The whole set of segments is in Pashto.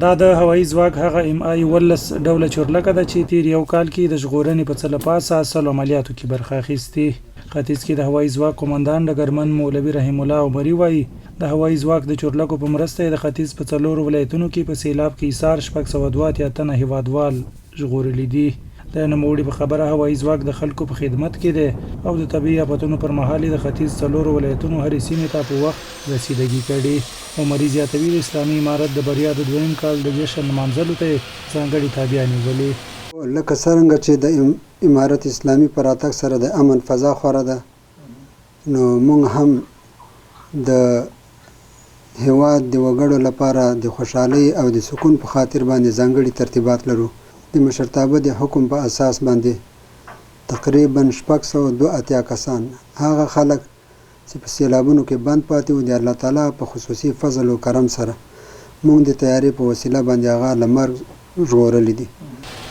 دا د هوایي ځواک هغه MI-11 ډوله چورلکه ده چې تیر یو کال کې د ژغورنې په څه له پاسه سلو عملیاتو کې برخه اخیستې. ختیځ کې د هوایي ځواک قومندان ډګرمن مولوي رحیم الله عمري وایي د هوایي ځواک د چورلکو په مرسته د ختیځ په 4 ولایتونو کې په سیلاب کې ایثار 602 تنه هیوادوال ژغورلي دي. د نوموړي په خبره هوایي ځواک د خلکو په خدمت کې دی او د طبیعي آفتونو پر مهال د ختیځ 4 ولایتونو هرې سیمې ته په وخت رسیدګي کړې. عمري زیاتوي د اسلامي امارت د بریا د دویم کال د جشن لمانځلو ته ځانګړې تابیا نیولې. لکه څرنګه چې د امارت اسلامي په راتګ سره د امن فضا خوره ده، نو موږ هم د هیواد د وګړو لپاره د خوشحالۍ او د سکون په خاطر باندې ځانګړي ترتیبات لرو. د مشرتابه د حکم په اساس باندې تقریبا 682 کسان هغه خلک چې په سیلابونو کې بند پاتې وو د الله تعالی په خصوصي فضل او کرم سره موږ د تیاری په وسیله باندې هغه له مرګ ژغورلي دي.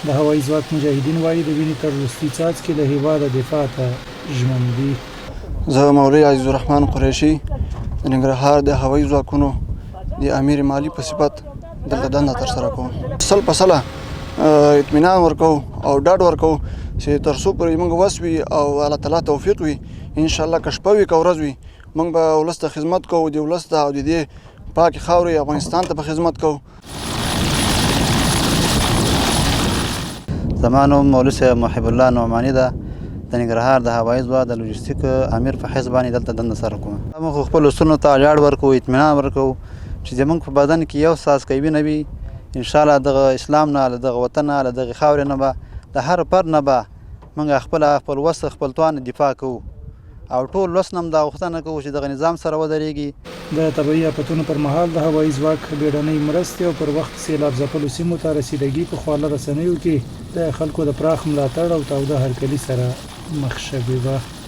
د هوایي ځواک مجاهدین وایي د وینې تر وروستي څاڅکي د هیواد دفاع ته ژمن دي. زه مولوي عزیز الرحمن قریشي د ننګرهار د هوایي ځواکونو د امیر مالی په صفت دلته دنده ترسره کوم. سل په سله اطمینان ورکو او ډاډ ورکو چې تر څو پورې موږ وس وي او الله تعالی توفیق وي، ان شاء الله که شپه وي که ورځ وي موږ به ولس ته خدمت کوو، د ولس ته او د دې پاکې خاورې افغانستان ته به خدمت کوو. زما نوم مولوي صاحب محب الله نعماني ده، د ننګرهار د هوایي ځواک د لوجستیک امیر په حیث باندې دلته دنده سره کوم. موږ خپلو ولسونو ته ډاډ ورکوو، اطمینان ورکوو چې زموږ په بدن کې یو څاڅکی وینه وي، ان شاء الله دغه اسلام نه، له دغه وطن نه، له دغې خاورې نه به د هر فرد نه به موږ خپل وس خپل توان دفاع کوو او ټول وس نه هم دا غوښتنه کوو چې دغه نظام سره ودرېږي. د طبیعي آفتونو پر مهال د هوایي ځواک بیړنۍ مرستې او پر وخت سیلاب ځپلو سیمو ته رسیدګي په خواله رسنیو کې د خلکو د پراخ ملاتړ او تاوده هرکلي سره مخ شوې وه.